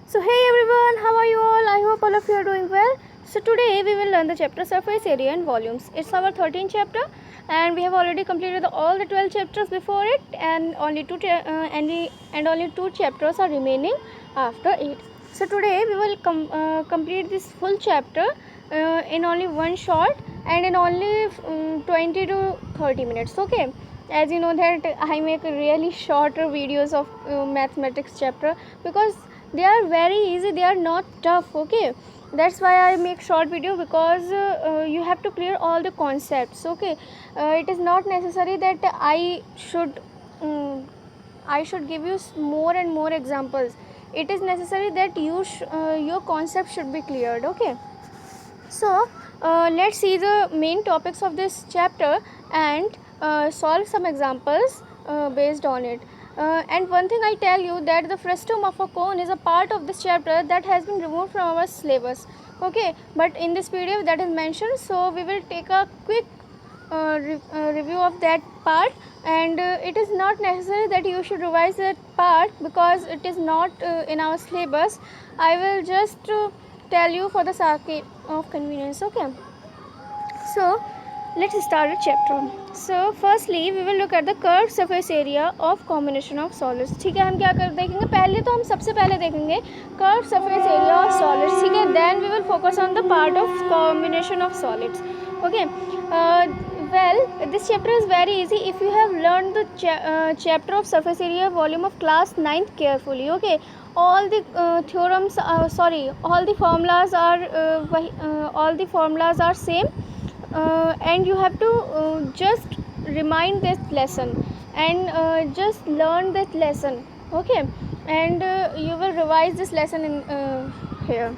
So hey everyone, how are you all? I hope all of you are doing well. So today we will learn the chapter surface area and volumes. It's our 13th chapter and we have already completed all the 12 chapters before it, and only two chapters are remaining after it. So today we will complete this full chapter in only one shot and in only 20 to 30 minutes. Okay, as you know that I make really shorter videos of mathematics chapter because they are very easy, they are not tough. Okay, that's why I make short video, because you have to clear all the concepts. Okay, it is not necessary that I should give you more and more examples. It is necessary that your concept should be cleared. Okay, so let's see the main topics of this chapter and solve some examples based on it. And one thing I tell you, that the frustum of a cone is a part of this chapter that has been removed from our syllabus. Okay, but in this PDF that is mentioned, so we will take a quick review of that part, and it is not necessary that you should revise that part because it is not in our syllabus. I will just tell you for the sake of convenience. Okay, so let's start the chapter. So firstly we will look at the curved surface area of combination of solids. ठीक है, हम क्या कर देखेंगे, पहले तो हम सबसे पहले देखेंगे curved surface area of solids. ठीक है, then we will focus on the part of combination of solids. Okay, well, this chapter is very easy if you have learned the chapter of surface area volume of class 9th carefully. Okay, all the all the formulas are same, and you have to just remind this lesson and just learn this lesson. Okay, and you will revise this lesson in here.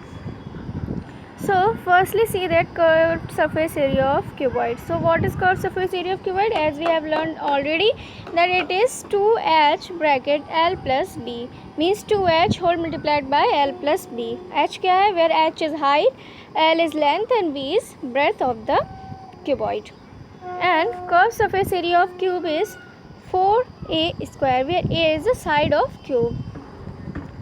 So firstly see that curved surface area of cuboid. So what is curved surface area of cuboid? As we have learned already, that it is 2h bracket L plus B, means 2h whole multiplied by L plus B. H क्या है? Where h is height, L is length and B is breadth of the cuboid. And curved surface area of cube is 4a square, where a is the side of cube.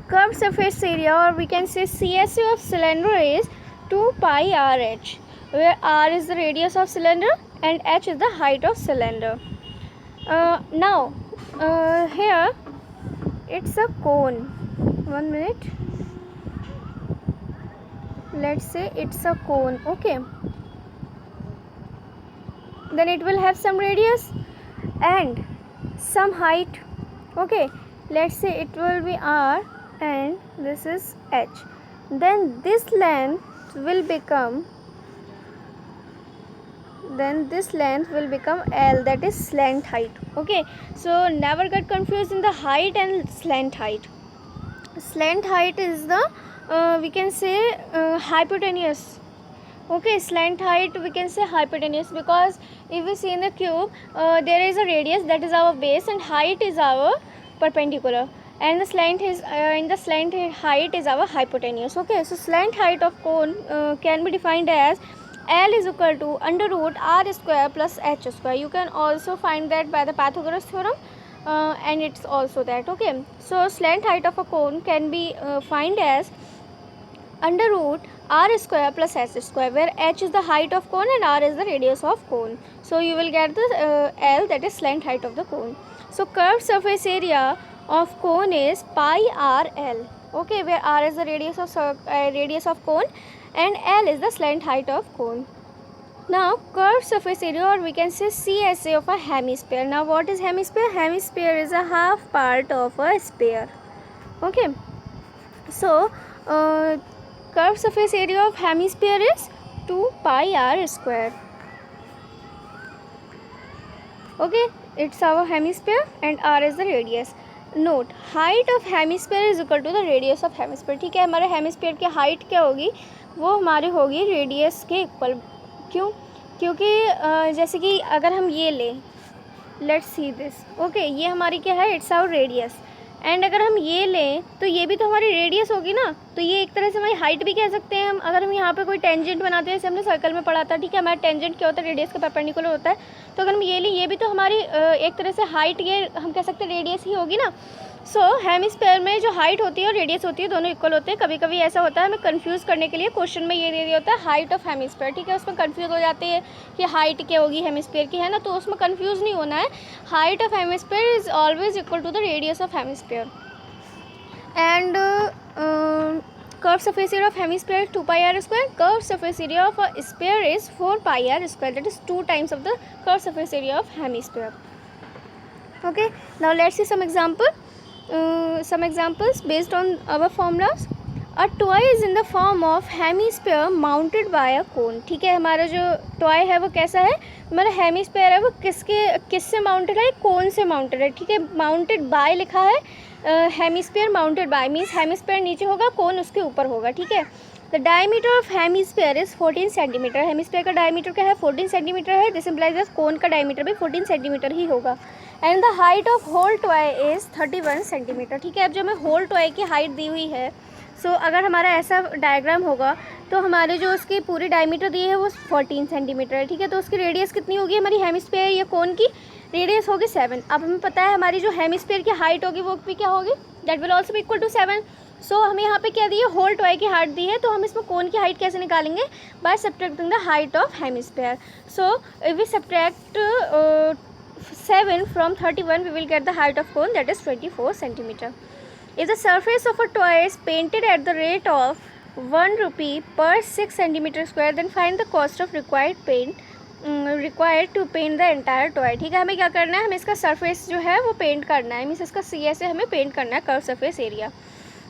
Curved surface area, or we can say CSA of cylinder, is 2 pi RH, where R is the radius of cylinder and H is the height of cylinder. Now here it's a cone. 1 minute. Let's say it's a cone. Okay, then it will have some radius and some height. Okay, let's say it will be R and this is H. Then this length will become L, that is slant height. Okay, so never get confused in the height and slant height. Slant height is the we can say hypotenuse. Okay, slant height we can say hypotenuse, because if we see in the cube there is a radius, that is our base, and height is our perpendicular, and the slant is height is our hypotenuse. Okay, so slant height of cone can be defined as L is equal to under root R square plus H square. You can also find that by the Pythagoras theorem, and it's also that. Okay, so slant height of a cone can be find as under root R square plus H square, where H is the height of cone and R is the radius of cone. So you will get the L, that is slant height of the cone. So curved surface area of cone is pi RL. Okay, where R is the radius of cone and L is the slant height of cone. Now curved surface area, or we can say CSA of a hemisphere. Now what is hemisphere? Hemisphere is a half part of a sphere. Okay, so curved surface area of hemisphere is 2 pi R square. Okay, it's our hemisphere and R is the radius. Note, height of hemisphere is equal to the radius of hemisphere. ठीक है, हमारे hemisphere की height क्या होगी? वो हमारी होगी radius के इक्वल. क्यों? क्योंकि जैसे कि अगर हम ये लें, लेट्स सी दिस. ओके, ये हमारी क्या है? It's our radius. एंड अगर हम ये लें तो ये भी तो हमारी रेडियस होगी ना. तो ये एक तरह से हमारी हाइट भी कह सकते हैं हम। अगर हम यहाँ पे कोई टेंजेंट बनाते हैं, जैसे हमने सर्कल में पढ़ा था, ठीक है, हमारा टेंजेंट क्या होता है, रेडियस के परपेंडिकुलर होता है। तो अगर हम ये लें, ये भी तो हमारी एक तरह से हाइट, ये हम कह सकते हैं रेडियस ही होगी ना। सो हेमिस्फीयर में जो हाइट होती है और रेडियस होती है दोनों इक्वल होते हैं। कभी कभी ऐसा होता है, हमें कंफ्यूज करने के लिए क्वेश्चन में ये दे दिया होता है हाइट ऑफ हेमिस्फीयर, ठीक है, उसमें कंफ्यूज हो जाते हैं कि हाइट क्या होगी हेमिस्फीयर की, है ना, तो उसमें कंफ्यूज नहीं होना है। Height of hemisphere is always equal to the radius of hemisphere. And curved surface area of hemisphere is 2 pi r square. Curved surface area of a sphere is 4 pi r square, that is 2 times of the curved surface area of hemisphere. Okay, now let's see some examples based on our formulas. A toy is in the form of hemisphere mounted by a cone. ठीक है, हमारा जो toy है वो कैसा है, हमारा hemisphere है वो किससे माउंटेड है, कोन से माउंटेड है, ठीक है, माउंटेड बाय लिखा है। Hemisphere mounted bye means hemisphere नीचे होगा, कोन उसके ऊपर होगा, ठीक है। The diameter of hemisphere is 14 centimetre. Hemisphere का डायमीटर क्या है, 14 सेंटीमीटर है। दिस इम्प्लाइज दैट कोन का डायमीटर भी 14 सेंटीमीटर ही होगा। And the height of whole toy is 31 centimetre, ठीक है। अब जो हमें होल टॉय की हाइट दी हुई है, सो अगर हमारा ऐसा डायग्राम होगा तो हमारे जो उसकी पूरी डायमीटर दी है वो 14 सेंटीमीटर है, ठीक है। तो उसकी रेडियस कितनी होगी, हमारी हेमिस्फीयर या कोन की रेडियस होगी 7। अब हमें पता है हमारी जो हेमिस्फीयर की हाइट होगी वो भी क्या होगी, that will also be equal to 7। So हमें यहाँ पे क्या दी है, होल टॉय की हाइट दी है, तो हम इसमें कोन की हाइट कैसे निकालेंगे, by subtracting the height of hemisphere. So if we subtract 7 from 31, we will get the height of cone, that is 24 centimeter. If the surface of a toy is painted at the rate of 1 rupee per 6 centimeter square, then find the cost of required to paint the entire toy. ठीक है, हमें क्या करना है, हमें इसका surface जो है वो पेंट करना है, मीन्स इसका सी से हमें पेंट करना है कर्व सरफेस एरिया।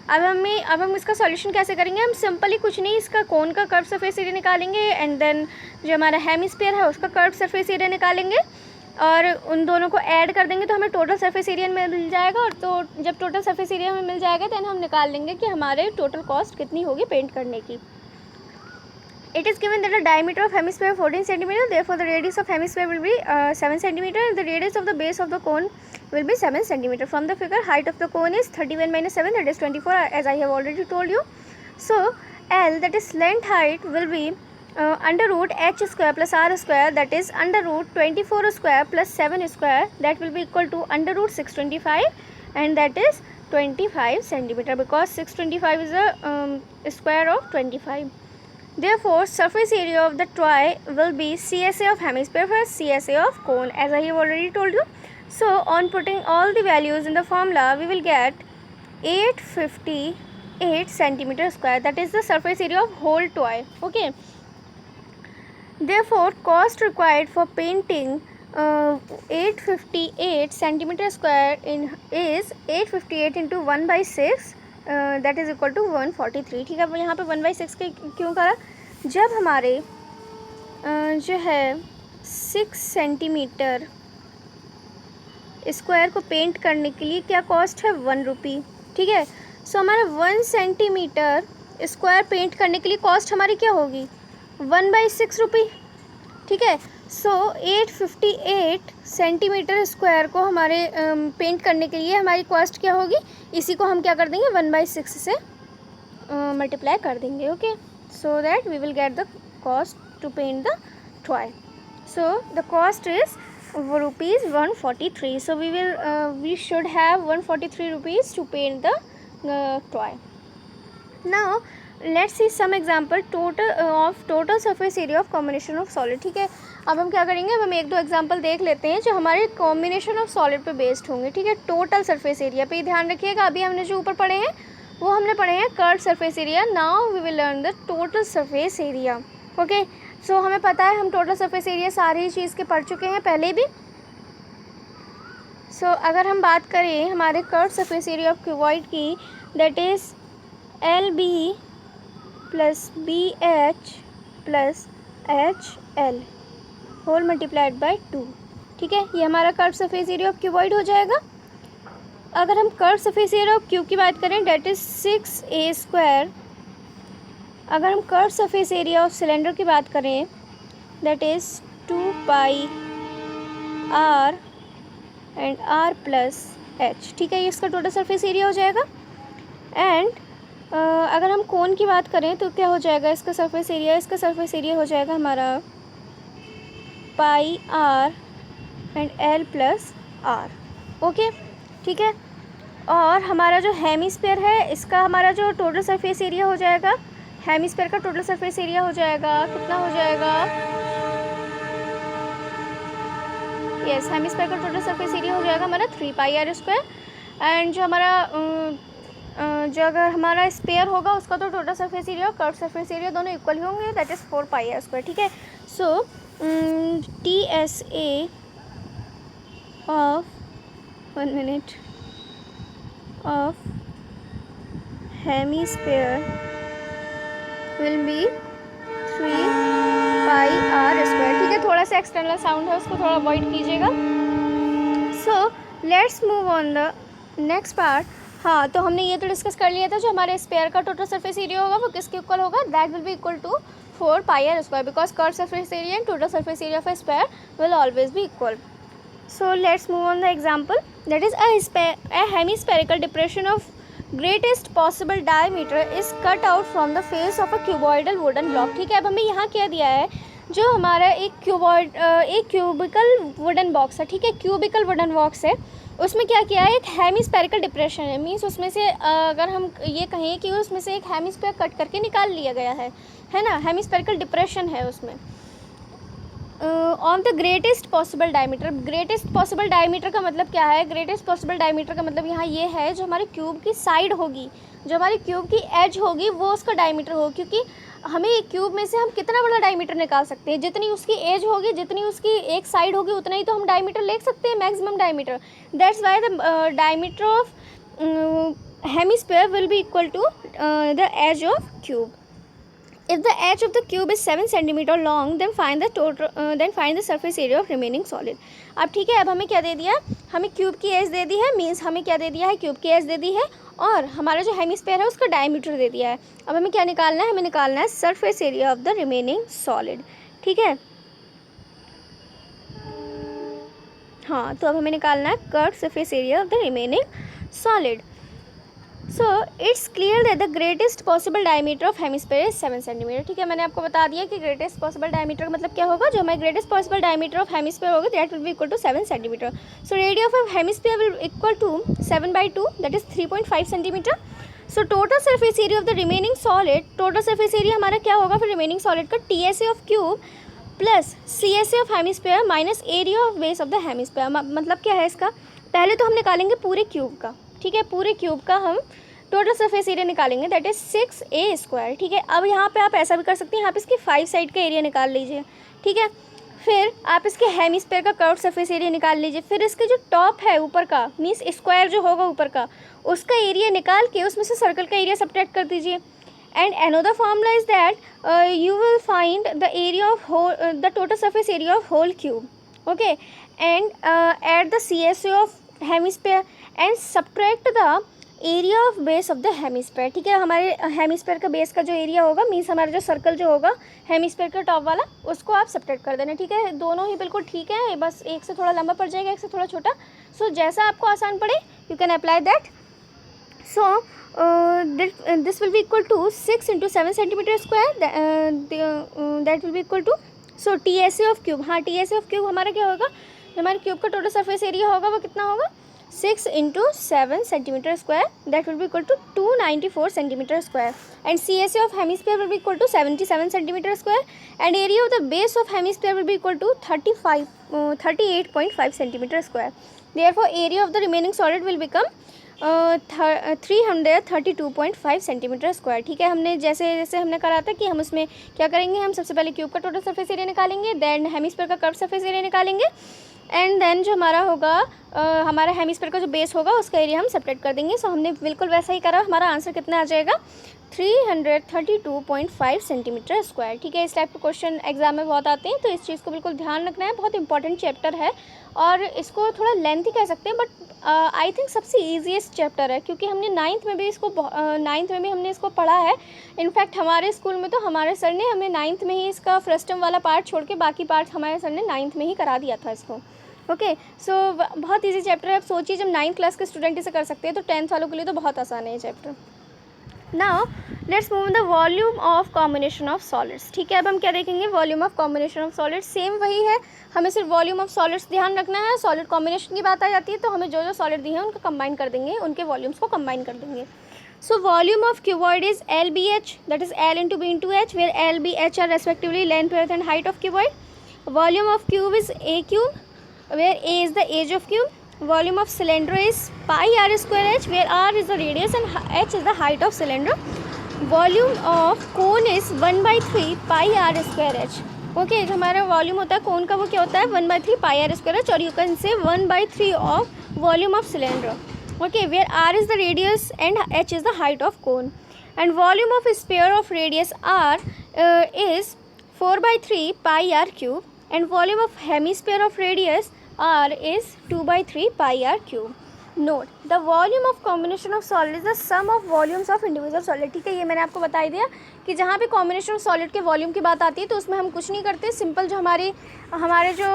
अब हम इसका सॉल्यूशन कैसे करेंगे, हम सिंपली कुछ नहीं, इसका कोन का कर्व सरफेस एरिया निकालेंगे एंड देन जो हमारा हेमिस्फीयर है उसका कर्व सरफेस एरिया निकालेंगे और उन दोनों को ऐड कर देंगे तो हमें टोटल सरफेस एरिया मिल जाएगा। और तो जब टोटल सरफेस एरिया हमें मिल जाएगा देन हम निकाल लेंगे कि हमारे टोटल कॉस्ट कितनी होगी पेंट करने की। It is given that the diameter of hemisphere 14 centimeter, therefore the radius of hemisphere will be 7 centimeter and the radius of the base of the cone will be 7 centimeter. From the figure, height of the cone is 31 minus 7, that is 24, as I have already told you. So L, that is length height, will be under root h square plus r square, that is under root 24 square plus 7 square, that will be equal to under root 625 and that is 25 centimeter, because 625 is a square of 25. Therefore, surface area of the toy will be CSA of hemisphere plus CSA of cone, as I have already told you. So, on putting all the values in the formula, we will get 858 centimeter square. That is the surface area of whole toy. Okay. Therefore, cost required for painting 858 centimeter square is 858 into 1 by 6. That is equal to 143। ठीक है, अब यहाँ पे 1/6 के क्यों करा, जब हमारे जो है 6 सेंटीमीटर स्क्वायर को पेंट करने के लिए क्या कॉस्ट है, 1 रुपी। ठीक है, सो हमारा 1 सेंटीमीटर स्क्वायर पेंट करने के लिए कॉस्ट हमारी क्या होगी, 1/6 रुपी। ठीक है, सो 858 सेंटीमीटर स्क्वायर को हमारे पेंट करने के लिए हमारी कॉस्ट क्या होगी, इसी को हम क्या कर देंगे 1/6 से मल्टीप्लाई कर देंगे। Okay, so that we will get the cost to paint the toy. So the cost is rupees 143। So we should have 143 rupees to paint the toy. Now let's see some example total surface area of combination of solid. ठीक है, अब हम क्या करेंगे, अब हम 1-2 example देख लेते हैं जो हमारे कॉम्बिनेशन ऑफ सॉलिड पे बेस्ड होंगे। ठीक है, टोटल सरफेस एरिया पे ध्यान रखिएगा। अभी हमने जो ऊपर पढ़े हैं वो हमने पढ़े हैं curved surface area. Now we will learn the total surface area. Okay, so हमें पता है हम टोटल सरफेस एरिया सारी चीज़ के पढ़ चुके हैं पहले भी। सो अगर हम बात करें हमारे curved surface area of cuboid की, that is LB plus BH plus HL whole multiplied by 2। ठीक है, ये हमारा curve surface area of cuboid हो जाएगा। अगर हम curve surface area of cube की बात करें, डेट इज़ 6a स्क्वायर। अगर हम curve surface area of cylinder की बात करें, that is 2 pi r and r plus h। ठीक है, ये इसका टोटल सरफेस एरिया हो जाएगा। एंड अगर हम कोन की बात करें तो क्या हो जाएगा इसका सरफेस एरिया हो जाएगा हमारा pi R and L plus R. Okay, ठीक है। और हमारा जो हेमिस्फीयर है इसका हमारा जो टोटल सरफेस एरिया हो जाएगा, हेमिस्फीयर का टोटल सरफेस एरिया हो जाएगा, कितना हो जाएगा? यस, हेमिस्फीयर का टोटल सरफेस एरिया हो जाएगा हमारा 3 पाई आर स्क्वायर। एंड जो हमारा जो अगर हमारा स्पेयर होगा उसका तो टोटल सरफेस एरिया और कर्व सरफेस एरिया दोनों इक्वल ही होंगे, that is 4 pi r square. ठीक है, so TSA of 1 minute of hemisphere will be 3 pi r square. ठीक है, थोड़ा सा एक्सटर्नल साउंड है उसको थोड़ा अवॉइड कीजिएगा। So let's move on the next part. हाँ, तो हमने ये तो डिस्कस कर लिया था जो हमारे स्पेयर का टोटल सरफेस एरिया होगा वो किसके इक्वल होगा, that will be equal to 4 pi r square, because curve surface area and total surface area of a sphere will always be equal. So let's move on the example, that is a hemispherical depression of greatest possible diameter is cut out from the face of a cuboidal wooden block. ठीक है, अब हमें यहाँ क्या दिया है, जो हमारा एक क्यूबिकल वुडन बॉक्स है। ठीक है, क्यूबिकल वुडन बॉक्स है, उसमें क्या किया है, एक हेमिस्फेरिकल डिप्रेशन है। मीन्स उसमें से अगर हम ये कहें कि उसमें से एक हेमिस्फेयर कट करके निकाल लिया गया है ना, हेमिस्फेरिकल डिप्रेशन है उसमें on the greatest possible diameter. Greatest possible diameter का मतलब क्या है, ग्रेटेस्ट पॉसिबल डायमीटर का मतलब यहाँ ये है जो हमारे क्यूब की साइड होगी, जो हमारी क्यूब की एज होगी वो उसका डायमीटर हो, क्योंकि हमें एक क्यूब में से हम कितना बड़ा डायमीटर निकाल सकते हैं, जितनी उसकी एज होगी, जितनी उसकी एक साइड होगी उतना ही तो हम डायमीटर ले सकते हैं, maximum diameter. That's why the diameter of hemisphere will be equal to the edge of cube. If the edge of the cube is 7 centimeter long, then find the surface area of remaining solid. अब ठीक है, अब हमें क्या दे दिया, हमें cube की as they दी है, मीन्स हमें क्या दे दिया है, क्यूब की एज दे दी है, और हमारा जो हेमिस्फीयर है उसका डायमीटर दे दिया है। अब हमें क्या निकालना है, हमें निकालना है surface area of the remaining solid. ठीक है, हाँ, तो अब हमें निकालना है curve surface area of the remaining solid. So it's clear that the greatest possible diameter of hemisphere is 7 centimetre. ठीक है, मैंने आपको बता दिया कि ग्रेटेस्ट पॉसिबल डायमीटर का मतलब क्या होगा, जो हमारे greatest possible diameter of hemisphere होगा that will be equal to 7 centimetre. So radius of hemisphere will equal to 7/2, that is 3.5 centimetre. So total surface area of the remaining solid, total surface area हमारा क्या होगा फिर remaining solid का, TSA of cube plus CSA of hemisphere minus area of base of the hemisphere. मतलब क्या है इसका, पहले तो हम निकालेंगे पूरे क्यूब का। ठीक है, पूरे क्यूब का हम टोटल सरफेस एरिया निकालेंगे, दैट इज 6A स्क्वायर। ठीक है, अब यहाँ पे आप ऐसा भी कर सकते हैं, यहाँ पे इसकी 5 साइड का एरिया निकाल लीजिए। ठीक है, फिर आप इसके हेमिस्फीयर का कर्व सरफेस एरिया निकाल लीजिए, फिर इसके जो टॉप है ऊपर का, मीन्स स्क्वायर जो होगा ऊपर का, उसका एरिया निकाल के उसमें से सर्कल का एरिया सब्ट्रैक्ट कर दीजिए। And another formula is that you will find the area of the total surface area of whole cube. Okay, and at the CSA of hemisphere and subtract the area of base of the hemisphere. ठीक है, हमारे hemisphere का base का जो area होगा, means हमारा जो circle जो होगा हेमिस्फीयर का टॉप वाला, उसको आप सब्ट्रैक्ट कर देना। ठीक है, दोनों ही बिल्कुल ठीक है, बस एक से थोड़ा लंबा पड़ जाएगा, एक से थोड़ा छोटा। सो जैसा आपको आसान पड़े you can apply that. So this will be equal to 6 × 7 centimetre square, that will be equal to, so TSA of cube, हाँ TSA ऑफ क्यूब हमारा क्या होगा, हमारे क्यूब का टोटल सरफेस एरिया होगा वो कितना होगा, 6 × 7 centimetre square, that will be equal to 294 centimetre square, and CSA of hemisphere will be equal to 77 centimetre square, and area of the base of hemisphere will be equal to 38.5 centimetre square. Therefore, area of the remaining solid will become 332.5 centimetre square. ठीक है, हमने जैसे हमने करा था कि हम उसमें क्या करेंगे, हम सबसे पहले क्यूब का टोटल सरफेस एरिया निकालेंगे, देन हेमिस्फीयर का कर्व सरफेस एरिया निकालेंगे, एंड देन जो हमारा होगा हमारा हेमिस्फीयर का जो बेस होगा उसका एरिया हम सेपरेट कर देंगे. सो हमने बिल्कुल वैसा ही करा. हमारा आंसर कितना आ जाएगा, 332.5 सेंटीमीटर स्क्वायर. ठीक है, इस टाइप के क्वेश्चन एग्जाम में बहुत आते हैं, तो इस चीज़ को बिल्कुल ध्यान रखना है. बहुत इंपॉर्टेंट चैप्टर है और इसको थोड़ा लेंथी कह सकते हैं, बट आई थिंक सबसे ईजीएस्ट चैप्टर है, क्योंकि हमने नाइन्थ में भी हमने इसको पढ़ा है. इनफैक्ट हमारे स्कूल में तो हमारे सर ने हमें नाइन्थ में ही इसका फ्रस्टम वाला पार्ट छोड़ के बाकी पार्ट हमारे सर ने नाइन्थ में ही करा दिया था इसको. ओके, सो बहुत ईजी चैप्टर है. आप सोचिए जब 9th क्लास के स्टूडेंट इसे कर सकते हैं तो 10th वालों के लिए तो बहुत आसान है ये chapter. Now let's move the volume of combination of solids. ठीक है, अब हम क्या देखेंगे, volume of combination of solids. Same वही है, हमें सिर्फ वॉल्यूम ऑफ सॉलिड्स ध्यान रखना है। सॉलिड कॉम्बिनेशन की बात आ जाती है तो हमें जो जो सॉलिड दिए हैं उनको कंबाइन कर देंगे, उनके वॉल्यूम्स को कंबाइन कर देंगे। सो volume of cuboid is LBH, that is L into B into H, where L, B, H are respectively length, breadth and height of cuboid. Volume of cube is A cube, where A is the age of cube. Volume of cylinder is pi r square h, where r is the radius and h is the height of cylinder. Volume of cone is 1/3 pi r square h. Okay, जो हमारा volume होता है कोन का वो क्या होता है 1/3 pi r square h, और you can say 1/3 of volume of cylinder. Okay, where r is the radius and h is the height of cone. And volume of sphere of radius r is 4/3 pi r cube, and volume of hemisphere of radius r is 2/3 pi r cube. Note, the volume of combination of solid is the sum of volumes of individual solid. ठीक है, ये मैंने आपको बता ही दिया कि जहाँ पे कॉम्बिनेशन ऑफ सॉलिड के वॉल्यूम की बात आती है तो उसमें हम कुछ नहीं करते, सिंपल जो हमारे जो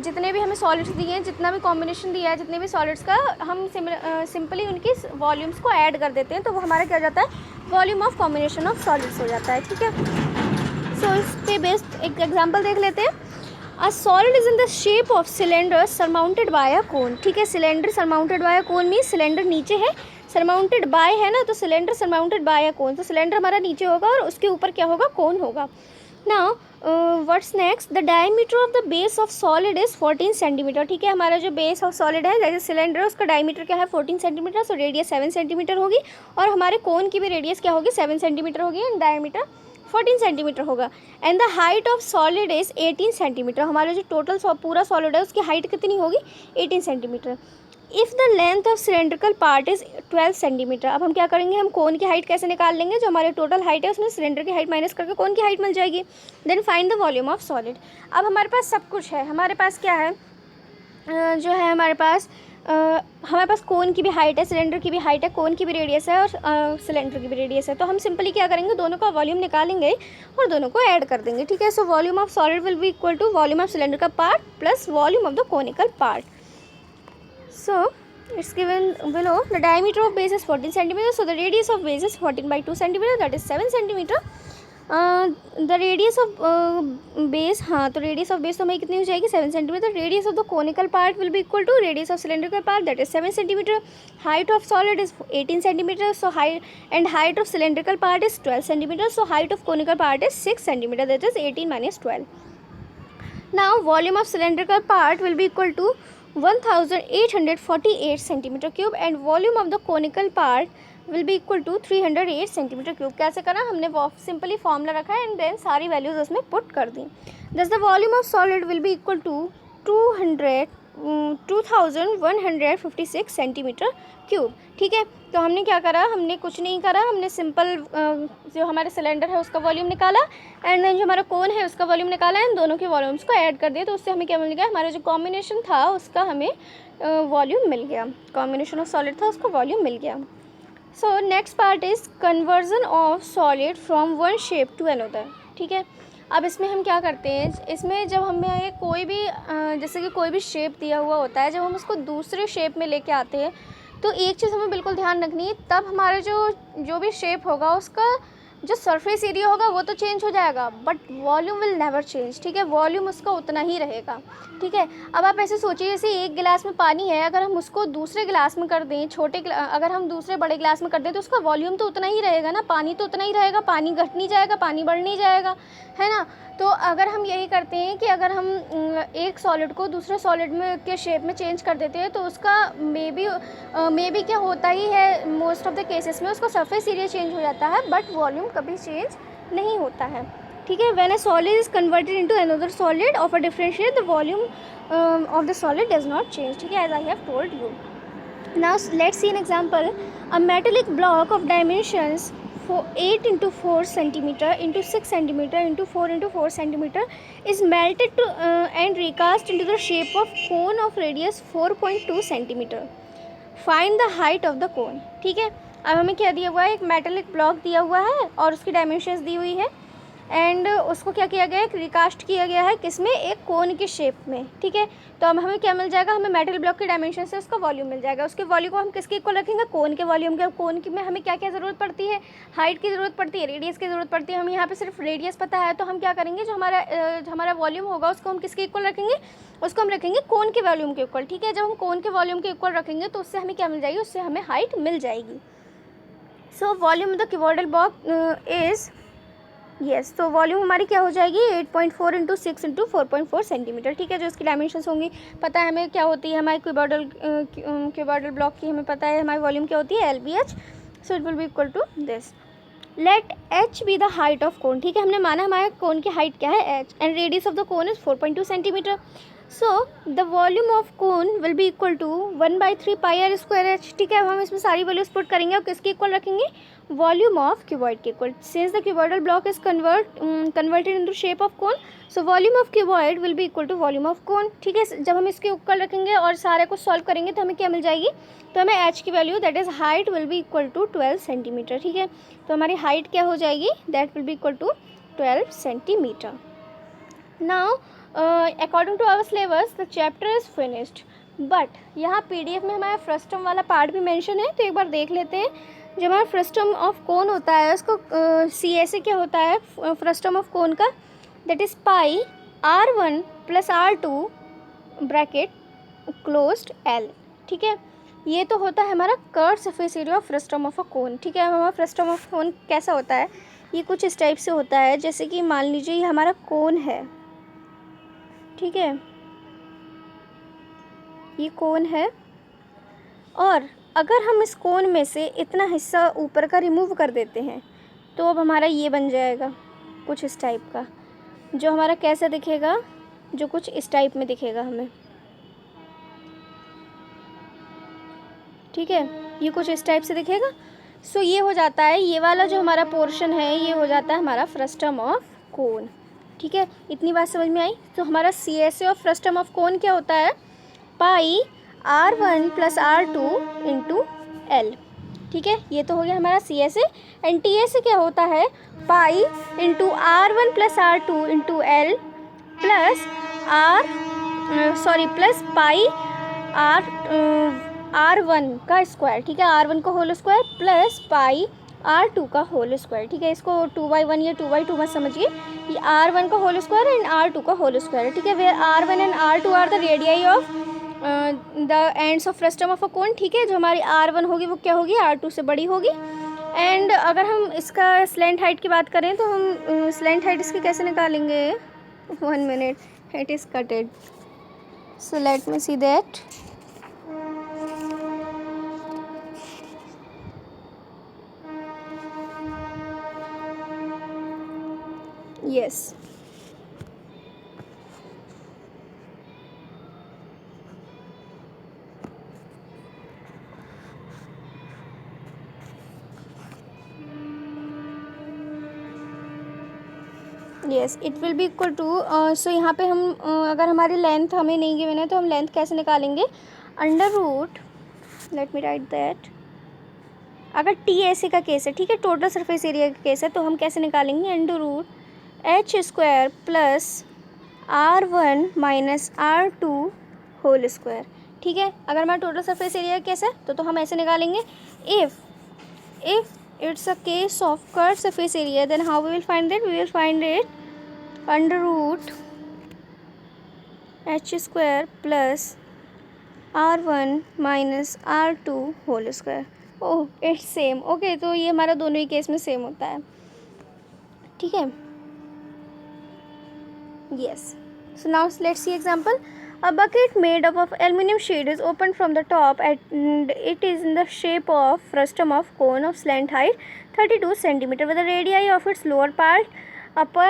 जितने भी हमें सॉलिड्स दिए हैं, जितना भी कॉम्बिनेशन दिया है, जितने भी सॉलिड्स का, हम सिंपली उनकी वॉल्यूम्स को ऐड कर देते हैं तो वो हमारा क्या हो जाता है, volume of combination of solids हो जाता है। ठीक है, सो इस पे बेस्ड एक एग्जाम्पल देख लेते हैं। A solid is in the shape of cylinder surmounted by a cone. ठीक है, cylinder surmounted by a cone means cylinder नीचे है, surmounted by है ना, तो cylinder surmounted by a cone, तो सिलेंडर हमारा नीचे होगा और उसके ऊपर क्या होगा, कोन होगा। Now what's next, the diameter of the base of solid is 14 centimetre. ठीक है, हमारा जो बेस ऑफ सॉलिड है जैसे सिलेंडर है उसका डायमीटर क्या है 14 सेंटीमीटर, सो रेडियस 7 सेंटीमीटर होगी, और हमारे कोन की भी रेडियस क्या होगी 7 सेंटीमीटर होगी एंड डायमीटर 14 सेंटीमीटर होगा। And the height of solid is 18 centimetre, हमारा जो टोटल पूरा सॉलिड है उसकी हाइट कितनी होगी 18 centimetre. If the length of cylindrical part is 12 centimetre, अब हम क्या करेंगे, हम कोन की हाइट कैसे निकाल लेंगे, जो हमारे टोटल हाइट है उसमें सिलेंडर की हाइट माइनस करके कोन की हाइट मिल जाएगी। Then find the volume of solid. अब हमारे पास सब कुछ है, हमारे पास क्या है, जो है हमारे पास कोन की भी हाइट है, सिलेंडर की भी हाइट है, कोन की भी रेडियस है और सिलेंडर की भी रेडियस है, तो हम सिंपली क्या करेंगे, दोनों का वॉल्यूम निकालेंगे और दोनों को ऐड कर देंगे। ठीक है, so volume of solid will be equal to volume of cylinder का part plus volume of the conical part. So it's given below the diameter of base is 14 centimetre, so the radius of base is 14/2 centimetre, that is 7 centimetre. The radius of base, हाँ तो radius of base तो हमें कितनी हो जाएगी 7 centimetre. Radius of the conical part will be equal to radius of cylindrical part, that is 7 centimetre. Height of solid is 18 centimetre, so height of cylindrical part is 12 centimetre, so height of conical part is 6 centimetre, that is 18 - 12। Now volume of cylindrical part will be equal to 1848 centimetre cube and volume of the conical part will be equal to 308 centimetre cube. कैसे करा, हमने simply formula रखा and then सारी values उसमें put कर दी। Thus the volume of solid will be equal to 2156 centimetre cube. ठीक है, तो हमने क्या करा, हमने कुछ नहीं करा, हमने सिंपल जो हमारे सिलेंडर है उसका वॉल्यूम निकाला एंड देन जो हमारा कोन है उसका वॉल्यूम निकाला एंड दोनों के वॉल्यूम्स को ऐड कर दिया, तो उससे हमें क्या मिल गया, हमारा जो कॉम्बिनेशन था उसका हमें वॉल्यूम मिल गया, कॉम्बिनेशन ऑफ सॉलिड था उसका वॉल्यूम मिल गया। So next part is conversion of solid from one shape to another. ठीक है, अब इसमें हम क्या करते हैं, इसमें जब हमें कोई भी जैसे कि कोई भी शेप दिया हुआ होता है, जब हम उसको दूसरे शेप में लेके आते हैं तो एक चीज़ हमें बिल्कुल ध्यान रखनी है, तब हमारा जो भी शेप होगा उसका जो सरफेस एरिया होगा वो तो चेंज हो जाएगा but volume will never change. ठीक है, वॉल्यूम उसका उतना ही रहेगा। ठीक है, अब आप ऐसे सोचिए जैसे एक गिलास में पानी है, अगर हम उसको दूसरे गिलास में कर दें, अगर हम दूसरे बड़े गिलास में कर दें तो उसका वॉल्यूम तो उतना ही रहेगा ना, पानी तो उतना ही रहेगा, पानी घट नहीं जाएगा, पानी बढ़ नहीं जाएगा, है ना। तो अगर हम यही करते हैं कि अगर हम एक सॉलिड को दूसरे सॉलिड में के शेप में चेंज कर देते हैं तो उसका मे बी क्या होता ही है, मोस्ट ऑफ द केसेस में उसका सरफेस एरिया चेंज हो जाता है बट वॉल्यूम कभी चेंज नहीं होता है। ठीक है, when a solid is converted into another solid of a different shape the volume of the solid does not change. ठीक है, as I have told you. Now let's see an example. A metallic block of dimensions 8 into 4 centimeter into 6 centimeter into 4 into 4 centimeter is melted to and recast into the shape of cone of radius 4.2 centimeter. Find the height of the cone. ठीक है, अब हमें क्या दिया हुआ है, एक metallic block दिया हुआ है और उसकी डायमेंशंस दी हुई है एंड उसको क्या किया गया है, रिकास्ट किया गया है किसमें, एक कोन के शेप में, ठीक है। तो अब हमें क्या मिल जाएगा, हमें मेटल ब्लॉक के डायमेंशन से उसका वॉल्यूम मिल जाएगा। उसके वॉल्यूम को हम किसके इक्वल रखेंगे, कोन के वॉल्यूम के। कोन की में हमें क्या क्या ज़रूरत पड़ती है, हाइट की ज़रूरत पड़ती है, रेडियस की ज़रूरत पड़ती है। हम यहाँ पे सिर्फ रेडियस पता है तो हम क्या करेंगे, जो हमारा वॉल्यूम होगा उसको हम किसके इक्वल रखेंगे, उसको हम रखेंगे कोन के वॉल्यूम के इक्वल, ठीक है। जब हम कोन के वॉल्यूम के इक्वल रखेंगे तो उससे हमें क्या मिल जाएगी, उससे हमें हाइट मिल जाएगी। सो volume of the cuboidal box is yes, तो वॉल्यूम हमारी क्या हो जाएगी, 8.4 इंटू 6 इंटू 4.4 सेंटीमीटर, ठीक है। जो इसकी डायमेंशंस होंगी पता है हमें क्या होती है, हमारे क्यूबॉइडल ब्लॉक की हमें पता है हमारी वॉल्यूम क्या होती है, LBH। So it will be equal to this. Let h be the height of cone, ठीक है। हमने माना हमारे कोन की हाइट क्या है, h, and radius of the cone is 4.2 centimetre. So the volume of cone will be equal to 1/3 pi r square h, ठीक है। हम इसमें सारी वैल्यूज पुट करेंगे और किसके इक्वल रखेंगे, वॉल्यूम ऑफ क्यूबॉइड के equal. Since the cuboidal block is converted into shape of cone, so volume of cuboid will be equal to volume of cone, ठीक है। जब हम इसके इक्वल रखेंगे और सारे को सॉल्व करेंगे तो हमें क्या मिल जाएगी, तो हमें h की value that is height will be equal to 12 centimetre, ठीक है। तो हमारी हाइट क्या हो जाएगी, that will be equal to 12 centimetre. Now according to our syllabus the chapter is finished, but यहाँ PDF में हमारा फ्रस्टम वाला पार्ट भी मेंशन है, तो एक बार देख लेते हैं। जब हमारा फ्रस्टम ऑफ कोन होता है उसको CA क्या होता है, फ्रस्टम ऑफ कोन का, that is pi R1 plus R2 bracket closed L, ठीक है। ये तो होता है हमारा curve surface area of frustum of a cone, ठीक है। हमारा फ्रस्टम ऑफ कोन कैसा होता है, ये कुछ इस टाइप से होता है, जैसे कि मान लीजिए ये हमारा कोन है, ठीक है, ये कोन है, और अगर हम इस कोन में से इतना हिस्सा ऊपर का रिमूव कर देते हैं तो अब हमारा ये बन जाएगा कुछ इस टाइप का, जो हमारा कैसा दिखेगा, जो कुछ इस टाइप में दिखेगा हमें, ठीक है। ये कुछ इस टाइप से दिखेगा। सो ये हो जाता है, ये वाला जो हमारा पोर्शन है ये हो जाता है हमारा फ्रस्टम ऑफ कोन, ठीक है। इतनी बात समझ में आई। तो हमारा CSA ऑफ फ्रस्टम ऑफ कोन क्या होता है, पाई R1 plus R2 into L, ठीक है। ये तो हो गया हमारा CSA। एंड TSA क्या होता है, pi into R1 plus R2 into L plus plus pi R1 का स्क्वायर, ठीक है, R1 का whole square plus pi R2 का होल स्क्वायर, ठीक है। इसको 2/1 या 2/2 मत समझिए, ये R1 का होल स्क्वायर एंड R2 का होल स्क्वायर, ठीक है। Where R1 and R2 are the radii of the ends of frustum of a cone, ठीक है। जो हमारी R1 होगी वो क्या होगी, R2 से बड़ी होगी। एंड अगर हम इसका स्लैंट हाइट की बात करें तो हम स्लैंट हाइट इसकी कैसे निकालेंगे, 1 minute, it is कटेड, so let me see that. Yes. Yes, it will be equal to so यहाँ पे हम अगर हमारी लेंथ हमें नहीं गिवन है तो हम लेंथ कैसे निकालेंगे, under root, let me write that, अगर TSA का केस है, ठीक है, टोटल सरफेस एरिया का केस है, तो हम कैसे निकालेंगे, under root H square plus R1 minus R2 whole square, ठीक है। अगर हमारा टोटल सरफेस एरिया का केस है तो हम ऐसे निकालेंगे, if it's a case of curved surface area, then how we will find it, we will find it under root H square plus R1 minus R2 whole square। Oh it's same, okay. तो ये हमारा दोनों ही case में same होता है, ठीक है। Yes. So now let's see example. A bucket made up of aluminum sheet is opened from the top and it is in the shape of frustum of cone of slant height 32 cm with the radii of its lower part, upper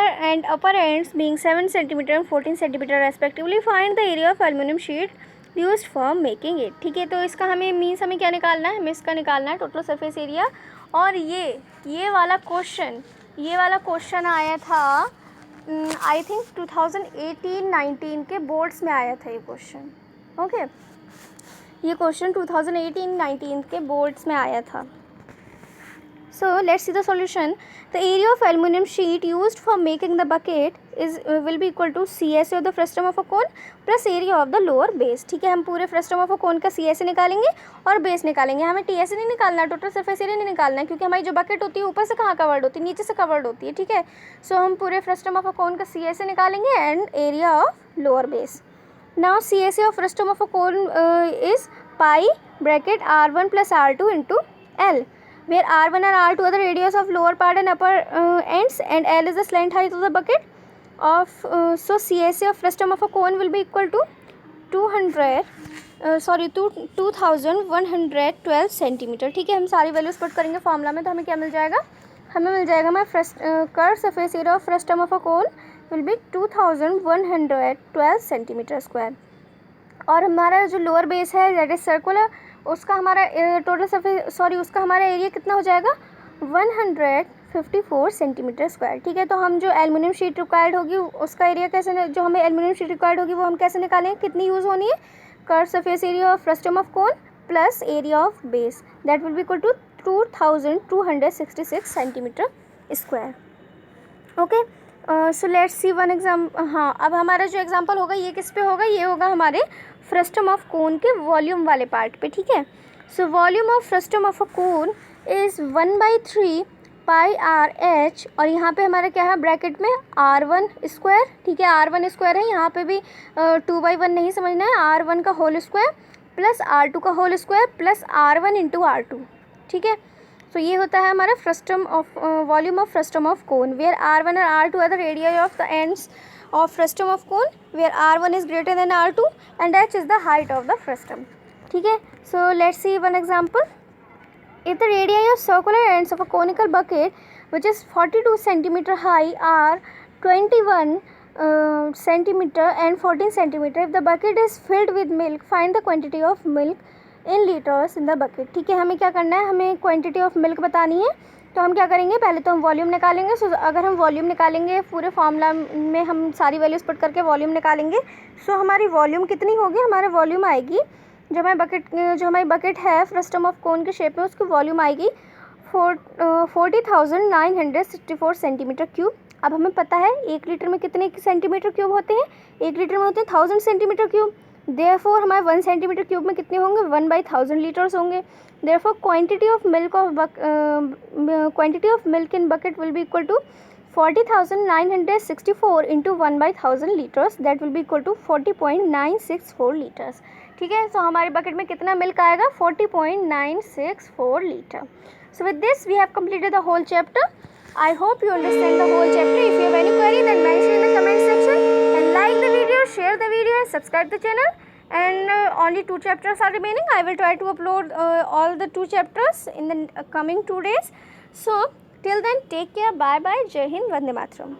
ends being 7 cm and 14 cm respectively. Find the area of aluminum sheet used for making it. ठीक है, तो इसका हमें means हमें क्या निकालना है, हमें इसका निकालना है टोटल सरफेस एरिया। और ये वाला क्वेश्चन आया था आई थिंक 2018-19 के बोर्ड्स में आया था ये क्वेश्चन, ओके। ये क्वेश्चन 2018-19 के बोर्ड्स में आया था। So let's see the solution. The area of aluminum sheet used for making the bucket is will be equal to CSA of the frustum of a cone plus area of the lower base. ठीक है, हम पूरे frustum of a cone का CSA निकालेंगे और base निकालेंगे. हमें TSA नहीं निकालना, टोटल सरफेस एरिया नहीं निकालना है, क्योंकि हमारी जो बकेट होती है ऊपर से कहाँ कवर्ड होती है, नीचे से कवर्ड होती है. ठीक है, सो हम पूरे frustum of a cone का CSA निकालेंगे and area of lower base. Now CSA of frustum of a cone is pi bracket R1 plus R2 into L, where R1 and R2 are the radius of lower part and upper ends, and L is the slant height of the bucket. So CSA of frustum of a cone will be equal to 2112 centimetre. ठीक है, हम सारी values put करेंगे formula में, तो हमें क्या मिल जाएगा, हमें मिल जाएगा हमारा curve surface area of frustum of a cone will B 2112 centimetre square. और हमारा जो लोअर बेस है दैट इज सर्कुलर, उसका हमारा टोटल सरफेस उसका हमारा एरिया कितना हो जाएगा 154 सेंटीमीटर स्क्वायर. ठीक है, तो हम जो एल्युमिनियम शीट रिक्वायर्ड होगी उसका एरिया कैसे, जो हमें एल्युमिनियम शीट रिक्वायर्ड होगी वो हम कैसे निकालेंगे, कितनी यूज़ होनी है, curve surface area of frustum of cone plus area of base, that will be equal to 2266 centimetre square. Okay, so let's see one example. हाँ, अब हमारा जो एग्जाम्पल होगा ये किस पे होगा, ये होगा हमारे फ्रस्टम ऑफ कोन के वॉल्यूम वाले पार्ट पे. ठीक है, so volume of frustum of a cone is 1/3 pi R H, और यहाँ पे हमारा क्या है ब्रैकेट में R1 स्क्वायर. ठीक है, R1 स्क्वायर है, यहाँ पे भी 2/1 नहीं समझना है, R1 का होल स्क्वायर प्लस R2 का whole square plus R1 into R2. ठीक है, तो ये होता है हमारा frustum of volume of frustum of cone, where R1 और R2 are the radius of the ends of frustum of cone, where R1 is greater than R2 and H is the height of the frustum. ठीक है, so let's see one example. If the radii of circular ends of a conical bucket which is 42 centimeter high are 21 centimeter and 14 centimeter, if the bucket is filled with milk, find the quantity of milk in liters in the bucket. ठीक है, हमें क्या करना है, हमें quantity of milk बतानी है. तो हम क्या करेंगे, पहले तो हम वॉल्यूम निकालेंगे. सो अगर हम वॉल्यूम निकालेंगे पूरे फार्मूला में हम सारी वैल्यूज पुट करके वॉल्यूम निकालेंगे. सो हमारी वॉल्यूम कितनी होगी, हमारी वॉल्यूम आएगी जो हमारी बकेट है फ्रस्टम ऑफ कोन के शेप में, उसकी वॉल्यूम आएगी 40,964 सेंटीमीटर क्यूब. अब हमें पता है 1 लीटर में कितने सेंटीमीटर क्यूब होते हैं, 1 लीटर में होते हैं 1000 सेंटीमीटर क्यूब. देयरफॉर हमारे 1 सेंटीमीटर क्यूब में कितने होंगे, 1/1000 लीटर्स होंगे. Therefore, quantity of milk in bucket will be equal to 40,964 into 1/1000 liters. That will be equal to 40.964 liters. ठीक है, so हमारे बकेट में कितना मिल्क आएगा 40.964 litre. So with this we have completed the whole chapter. I hope you understand the whole chapter. If you have any query, then mention in the comment section and like the video, share the video and subscribe the channel. And only 2 chapters are remaining. I will try to upload all the 2 chapters in the coming 2 days. So till then, take care. Bye bye. Jai Hind. Vande Mataram.